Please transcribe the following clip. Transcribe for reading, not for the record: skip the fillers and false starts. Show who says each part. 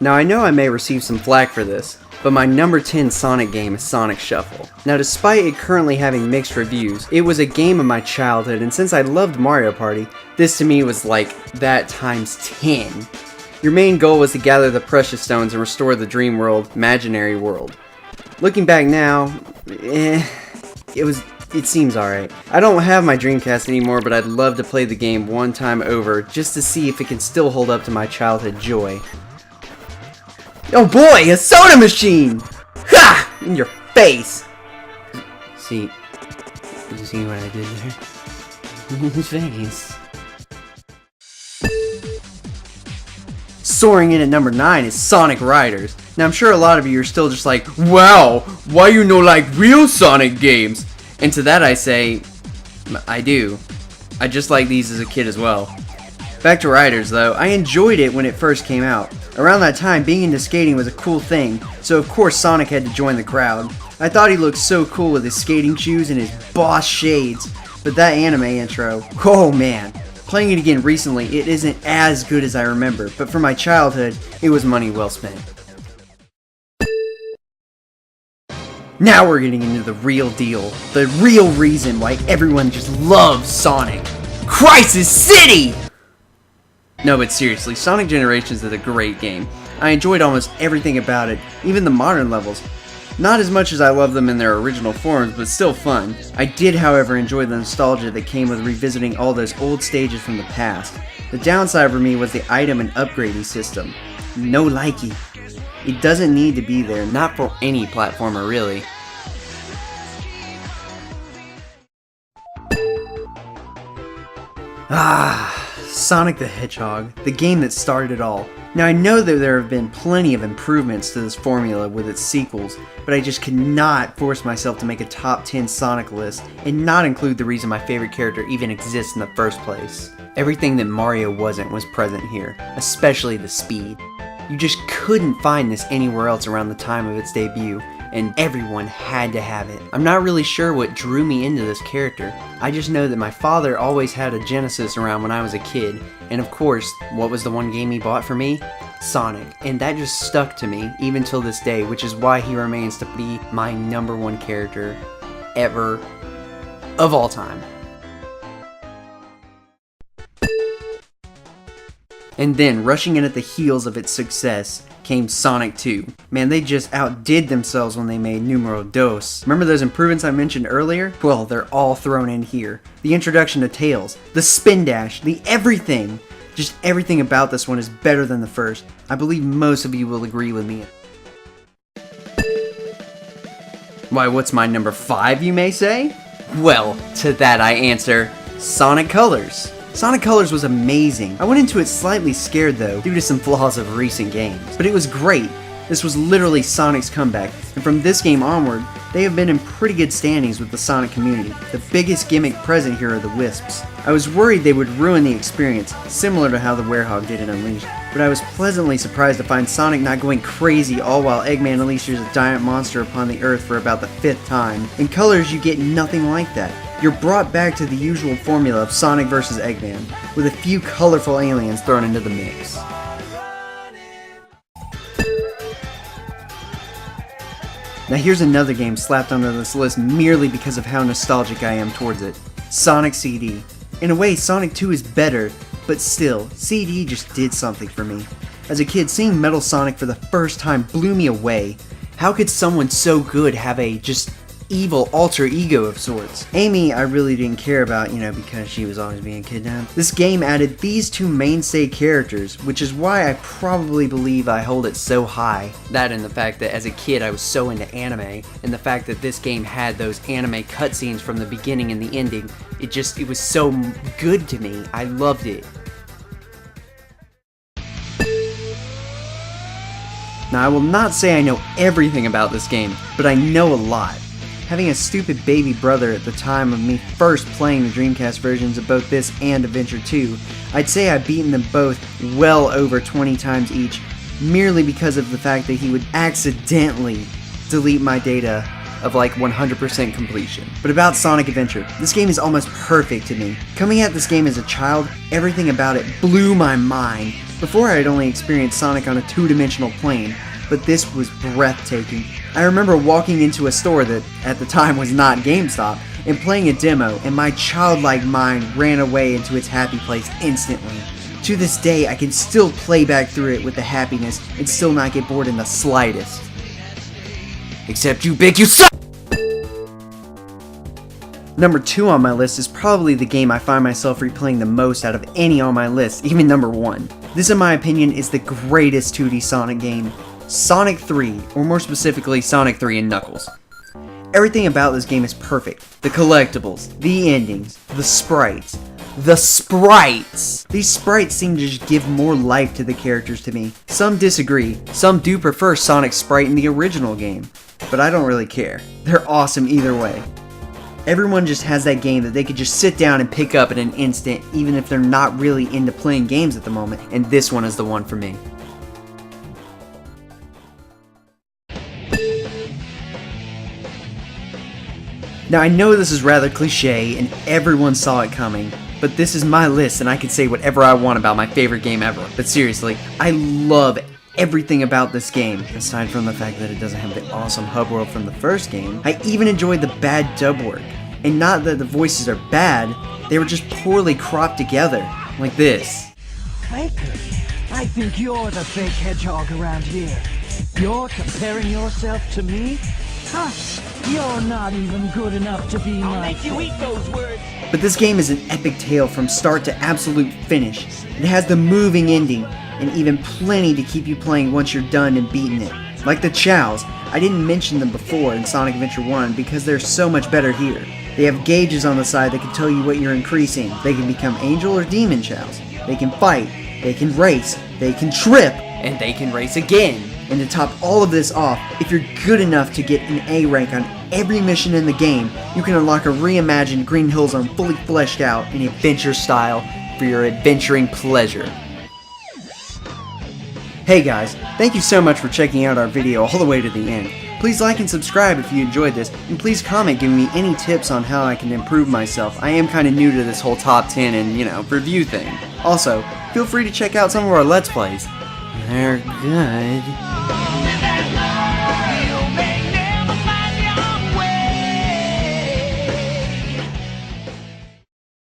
Speaker 1: Now I know I may receive some flack for this, but my number 10 Sonic game is Sonic Shuffle. Now despite it currently having mixed reviews, it was a game of my childhood, and since I loved Mario Party, this to me was like that times 10. Your main goal was to gather the precious stones and restore the dream world, imaginary world. Looking back now, it seems alright. I don't have my Dreamcast anymore, but I'd love to play the game one time over just to see if it can still hold up to my childhood joy. Oh boy, a soda machine! Ha! In your face! See, did you see what I did there? In his face. Soaring in at number 9 is Sonic Riders. Now I'm sure a lot of you are still just like, wow, why you no like real Sonic games? And to that I say, I do. I just like these as a kid as well. Back to Riders though, I enjoyed it when it first came out. Around that time, being into skating was a cool thing, so of course Sonic had to join the crowd. I thought he looked so cool with his skating shoes and his boss shades, but that anime intro, oh man. Playing it again recently, it isn't as good as I remember, but for my childhood, it was money well spent. Now we're getting into the real deal, the real reason why everyone just loves Sonic. Crisis City! No, but seriously, Sonic Generations is a great game. I enjoyed almost everything about it, even the modern levels. Not as much as I love them in their original forms, but still fun. I did, however, enjoy the nostalgia that came with revisiting all those old stages from the past. The downside for me was the item and upgrading system. No likey. It doesn't need to be there, not for any platformer really. Sonic the Hedgehog, the game that started it all. Now I know that there have been plenty of improvements to this formula with its sequels, but I just could not force myself to make a top 10 Sonic list and not include the reason my favorite character even exists in the first place. Everything that Mario wasn't was present here, especially the speed. You just couldn't find this anywhere else around the time of its debut, and everyone had to have it. I'm not really sure what drew me into this character. I just know that my father always had a Genesis around when I was a kid, and of course, what was the one game he bought for me? Sonic. And that just stuck to me, even till this day, which is why he remains to be my number 1 character ever, of all time. And then, rushing in at the heels of its success, came Sonic 2. Man, they just outdid themselves when they made Numero Dos. Remember those improvements I mentioned earlier? Well, they're all thrown in here. The introduction to Tails, the spin dash, the everything. Just everything about this one is better than the first. I believe most of you will agree with me. Why, what's my number 5, you may say? Well, to that I answer, Sonic Colors. Sonic Colors was amazing. I went into it slightly scared though, due to some flaws of recent games. But it was great. This was literally Sonic's comeback, and from this game onward, they have been in pretty good standings with the Sonic community. The biggest gimmick present here are the Wisps. I was worried they would ruin the experience, similar to how the Werehog did in Unleashed, but I was pleasantly surprised to find Sonic not going crazy all while Eggman unleashes a giant monster upon the Earth for about the 5th time. In Colors, you get nothing like that. You're brought back to the usual formula of Sonic vs. Eggman, with a few colorful aliens thrown into the mix. Now here's another game slapped onto this list merely because of how nostalgic I am towards it. Sonic CD. In a way, Sonic 2 is better, but still, CD just did something for me. As a kid, seeing Metal Sonic for the first time blew me away. How could someone so good have a just evil alter ego of sorts? Amy, I really didn't care about, because she was always being kidnapped. This game added these 2 mainstay characters, which is why I probably believe I hold it so high. That and the fact that as a kid I was so into anime, and the fact that this game had those anime cutscenes from the beginning and the ending, it was so good to me. I loved it. Now I will not say I know everything about this game, but I know a lot. Having a stupid baby brother at the time of me first playing the Dreamcast versions of both this and Adventure 2, I'd say I've beaten them both well over 20 times each, merely because of the fact that he would accidentally delete my data of like 100% completion. But about Sonic Adventure, this game is almost perfect to me. Coming at this game as a child, everything about it blew my mind. Before I had only experienced Sonic on a two-dimensional plane, but this was breathtaking. I remember walking into a store that at the time was not GameStop and playing a demo, and my childlike mind ran away into its happy place instantly. To this day, I can still play back through it with the happiness and still not get bored in the slightest. Except you, Big, you suck! Number 2 on my list is probably the game I find myself replaying the most out of any on my list, even number 1. This, in my opinion, is the greatest 2D Sonic game, Sonic 3, or more specifically, Sonic 3 and Knuckles. Everything about this game is perfect. The collectibles, the endings, the sprites. The sprites! These sprites seem to just give more life to the characters to me. Some disagree, some do prefer Sonic's sprite in the original game, but I don't really care. They're awesome either way. Everyone just has that game that they could just sit down and pick up in an instant, even if they're not really into playing games at the moment, and this one is the one for me. Now I know this is rather cliche and everyone saw it coming, but this is my list and I can say whatever I want about my favorite game ever. But seriously, I love everything about this game, aside from the fact that it doesn't have the awesome hub world from the first game. I even enjoyed the bad dub work. And not that the voices are bad, they were just poorly cropped together, like this.
Speaker 2: Piper, I think you're the fake hedgehog around here. You're comparing yourself to me? Huh, you're not even good enough to be my... I'll make you eat those words!
Speaker 1: But this game is an epic tale from start to absolute finish. It has the moving ending, and even plenty to keep you playing once you're done and beaten it. Like the Chows, I didn't mention them before in Sonic Adventure 1 because they're so much better here. They have gauges on the side that can tell you what you're increasing. They can become angel or demon Chows. They can fight, they can race, they can trip, and they can race again. And to top all of this off, if you're good enough to get an A rank on every mission in the game, you can unlock a reimagined Green Hill Zone fully fleshed out in adventure style for your adventuring pleasure. Hey guys, thank you so much for checking out our video all the way to the end. Please like and subscribe if you enjoyed this, and please comment giving me any tips on how I can improve myself. I am kind of new to this whole top 10 and, review thing. Also, feel free to check out some of our Let's Plays. They're good.